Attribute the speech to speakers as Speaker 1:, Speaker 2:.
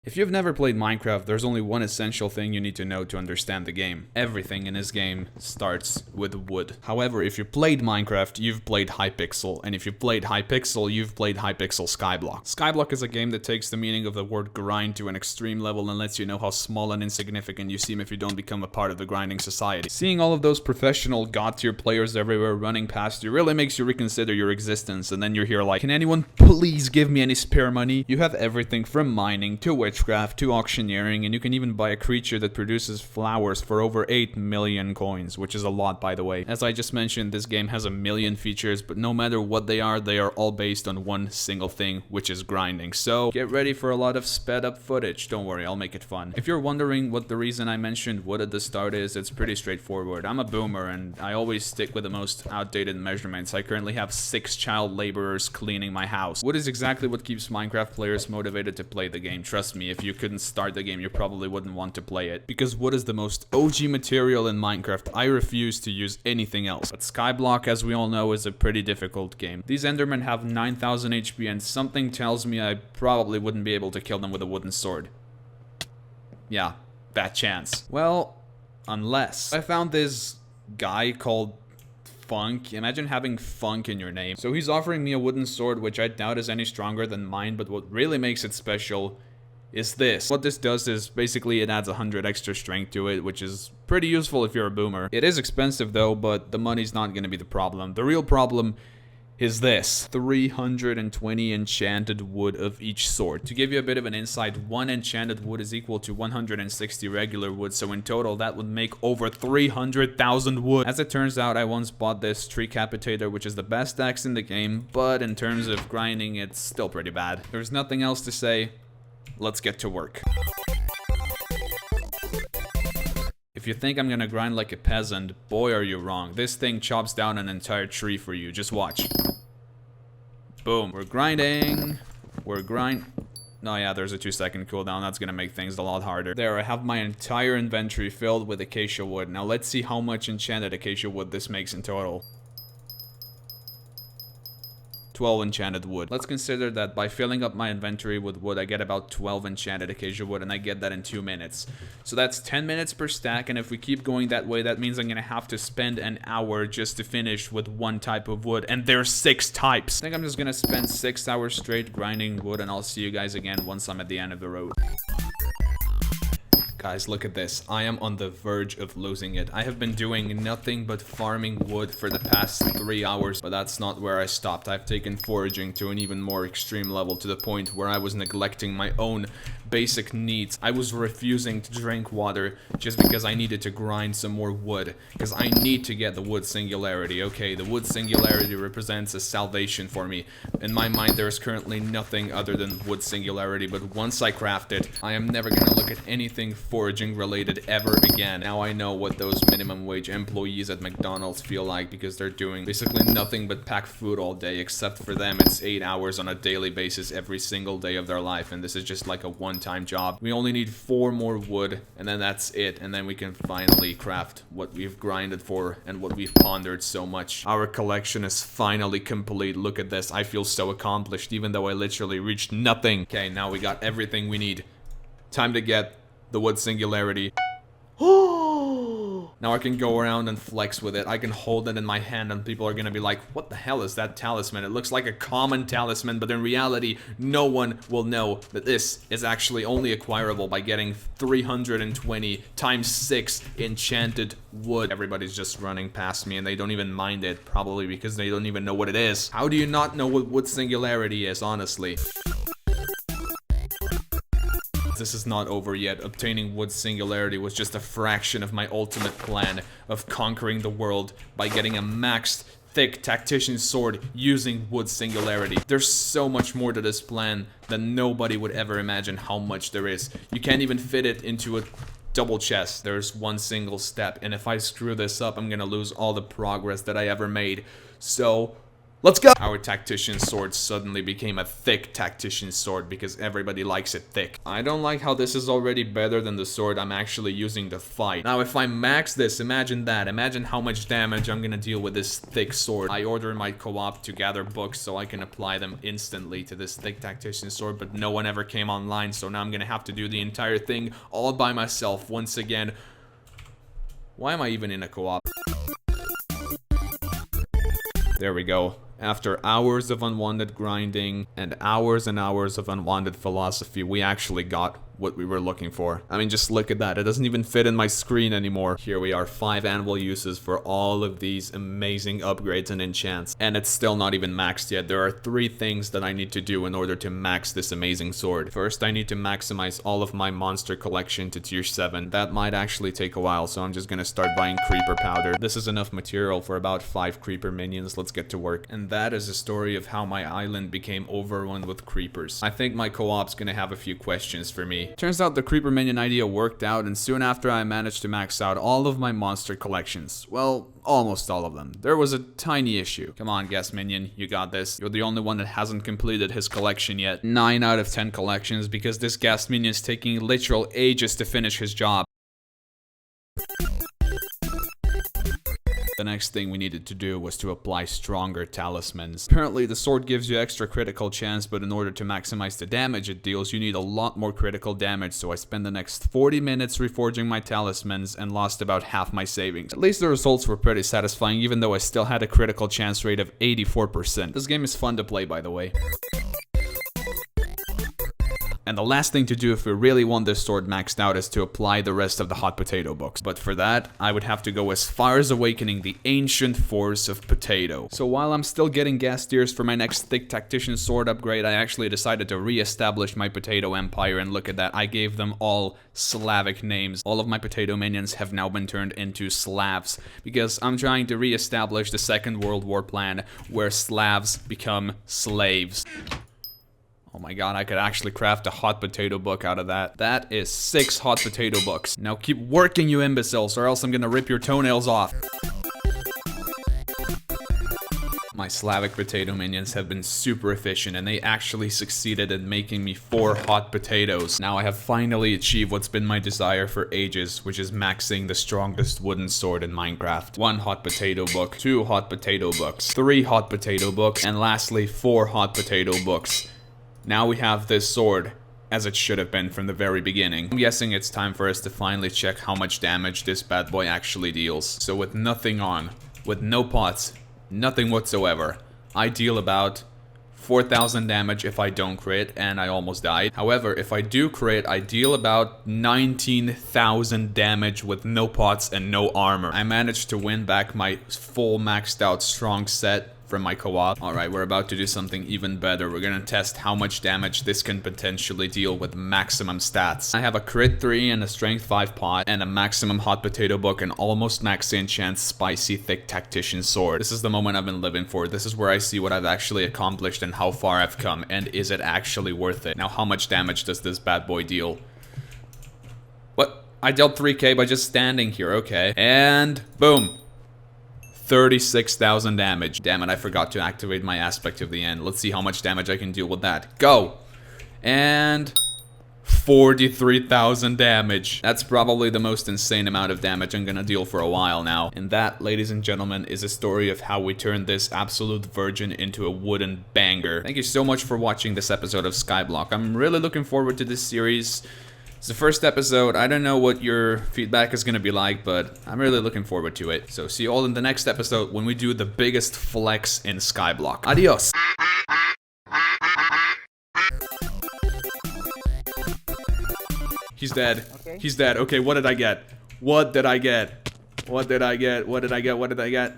Speaker 1: If you've never played Minecraft, there's only one essential thing you need to know to understand the game. Everything in this game starts with wood. However, if you played Minecraft, you've played Hypixel, and if you played Hypixel, you've played Hypixel Skyblock. Skyblock is a game that takes the meaning of the word grind to an extreme level and lets you know how small and insignificant you seem if you don't become a part of the grinding society. Seeing all of those professional god-tier players everywhere running past you really makes you reconsider your existence, and then you're here like, can anyone please give me any spare money? You have everything from mining to witchcraft to auctioneering, and you can even buy a creature that produces flowers for over 8 million coins, which is a lot, by the way. As I just mentioned, this game has a million features, but no matter what they are all based on one single thing, which is grinding. So get ready for a lot of sped up footage. Don't worry, I'll make it fun. If you're wondering what the reason I mentioned wood at the start is, it's pretty straightforward. I'm a boomer and I always stick with the most outdated measurements. I currently have 6 child laborers cleaning my house. Wood is exactly what keeps Minecraft players motivated to play the game. Trust me, if you couldn't start the game, you probably wouldn't want to play it. Because wood is the most OG material in Minecraft. I refuse to use anything else. But Skyblock, as we all know, is a pretty difficult game. These Endermen have 9,000 HP and something tells me I probably wouldn't be able to kill them with a wooden sword. Yeah, bad chance. Well, unless I found this guy called Funk. Imagine having Funk in your name. So he's offering me a wooden sword, which I doubt is any stronger than mine, but what really makes it special is this. What this does is basically it adds 100 extra strength to it, which is pretty useful if you're a boomer. It is expensive though, but the money's not going to be the problem. The real problem is this: 320 enchanted wood of each sort. To give you a bit of an insight, 1 enchanted wood is equal to 160 regular wood, so in total that would make over 300,000 wood. As it turns out, I once bought this tree capitator, which is the best axe in the game, but in terms of grinding, it's still pretty bad. There's nothing else to say. Let's get to work. If you think I'm gonna grind like a peasant, boy are you wrong. This thing chops down an entire tree for you. Just watch. Boom. We're grinding. No, yeah, there's a 2-second cooldown. That's gonna make things a lot harder. There, I have my entire inventory filled with acacia wood. Now let's see how much enchanted acacia wood this makes in total. 12 enchanted wood. Let's consider that by filling up my inventory with wood, I get about 12 enchanted acacia wood, and I get that in 2 minutes. So that's 10 minutes per stack, and if we keep going that way, that means I'm gonna have to spend an hour just to finish with one type of wood, and there's 6 types. I think I'm just gonna spend 6 hours straight grinding wood, and I'll see you guys again once I'm at the end of the road. Guys, look at this. I am on the verge of losing it. I have been doing nothing but farming wood for the past 3 hours, but that's not where I stopped. I've taken foraging to an even more extreme level, to the point where I was neglecting my own basic needs. I was refusing to drink water just because I needed to grind some more wood, because I need to get the wood singularity. Okay, the wood singularity represents a salvation for me. In my mind, there is currently nothing other than wood singularity, but once I craft it, I am never gonna look at anything foraging related ever again. Now I know what those minimum wage employees at McDonald's feel like, because they're doing basically nothing but pack food all day, except for them it's 8 hours on a daily basis every single day of their life, and this is just like a one-time job. We only need 4 more wood, and then that's it, and then we can finally craft what we've grinded for and what we've pondered so much. Our collection is finally complete. Look at this. I feel so accomplished, even though I literally reached nothing. Okay, now we got everything we need. Time to get the wood singularity. Now I can go around and flex with it. I can hold it in my hand and people are gonna be like, what the hell is that talisman? It looks like a common talisman, but in reality, no one will know that this is actually only acquirable by getting 320 times 6 enchanted wood. Everybody's just running past me and they don't even mind it, probably because they don't even know what it is. How do you not know what wood singularity is, honestly? This is not over yet. Obtaining wood singularity was just a fraction of my ultimate plan of conquering the world by getting a maxed thick tactician sword using wood singularity. There's so much more to this plan than nobody would ever imagine how much there is. You can't even fit it into a double chest. There's one single step, and if I screw this up, I'm gonna lose all the progress that I ever made. So Let's go! Our Tactician sword suddenly became a thick Tactician sword because everybody likes it thick. I don't like how this is already better than the sword I'm actually using to fight. Now, if I max this, imagine that. Imagine how much damage I'm gonna deal with this thick sword. I ordered my co-op to gather books so I can apply them instantly to this thick Tactician sword, but no one ever came online, so now I'm gonna have to do the entire thing all by myself once again. Why am I even in a co-op? There we go. After hours of unwanted grinding and hours of unwanted philosophy, we actually got what we were looking for. I mean, just look at that. It doesn't even fit in my screen anymore. Here we are, 5 anvil uses for all of these amazing upgrades and enchants. And it's still not even maxed yet. There are 3 things that I need to do in order to max this amazing sword. First, I need to maximize all of my monster collection to tier 7. That might actually take a while, so I'm just gonna start buying creeper powder. This is enough material for about 5 creeper minions. Let's get to work. And that is a story of how my island became overrun with creepers. I think my co-op's gonna have a few questions for me. Turns out the creeper minion idea worked out, and soon after I managed to max out all of my monster collections. Well, almost all of them. There was a tiny issue. Come on, guest minion, you got this. You're the only one that hasn't completed his collection yet. 9 out of 10 collections because this guest minion's taking literal ages to finish his job. The next thing we needed to do was to apply stronger talismans. Apparently the sword gives you extra critical chance, but in order to maximize the damage it deals, you need a lot more critical damage, so I spent the next 40 minutes reforging my talismans and lost about half my savings. At least the results were pretty satisfying, even though I still had a critical chance rate of 84%. This game is fun to play, by the way. And the last thing to do if we really want this sword maxed out is to apply the rest of the hot potato books. But for that, I would have to go as far as awakening the ancient force of potato. So while I'm still getting gas tiers for my next thick Tactician sword upgrade, I actually decided to re-establish my potato empire, and look at that, I gave them all Slavic names. All of my potato minions have now been turned into Slavs, because I'm trying to re-establish the Second World War plan, where Slavs become slaves. Oh my god, I could actually craft a hot potato book out of that. That is 6 hot potato books. Now keep working, you imbeciles, or else I'm gonna rip your toenails off. My Slavic potato minions have been super efficient, and they actually succeeded in making me 4 hot potatoes. Now I have finally achieved what's been my desire for ages, which is maxing the strongest wooden sword in Minecraft. 1 hot potato book, 2 hot potato books, 3 hot potato books, and lastly 4 hot potato books. Now we have this sword, as it should have been from the very beginning. I'm guessing it's time for us to finally check how much damage this bad boy actually deals. So with nothing on, with no pots, nothing whatsoever, I deal about 4,000 damage if I don't crit, and I almost died. However, if I do crit, I deal about 19,000 damage with no pots and no armor. I managed to win back my full maxed out strong set from my co-op. Alright, we're about to do something even better. We're gonna test how much damage this can potentially deal with maximum stats. I have a crit 3 and a strength 5 pot, and a maximum hot potato book, and almost max enchant spicy thick Tactician sword. This is the moment I've been living for. This is where I see what I've actually accomplished and how far I've come, and is it actually worth it? Now, how much damage does this bad boy deal? What? I dealt 3k by just standing here, okay. And boom. 36,000 damage. Damn it, I forgot to activate my aspect of the end. Let's see how much damage I can deal with that. Go! And 43,000 damage. That's probably the most insane amount of damage I'm gonna deal for a while now. And that, ladies and gentlemen, is a story of how we turned this absolute virgin into a wooden banger. Thank you so much for watching this episode of Skyblock. I'm really looking forward to this series. It's the first episode. I don't know what your feedback is gonna be like, but I'm really looking forward to it. So see you all in the next episode when we do the biggest flex in Skyblock. Adios! He's dead. Okay. He's dead. Okay, what did I get? What did I get? What did I get? What did I get? What did I get?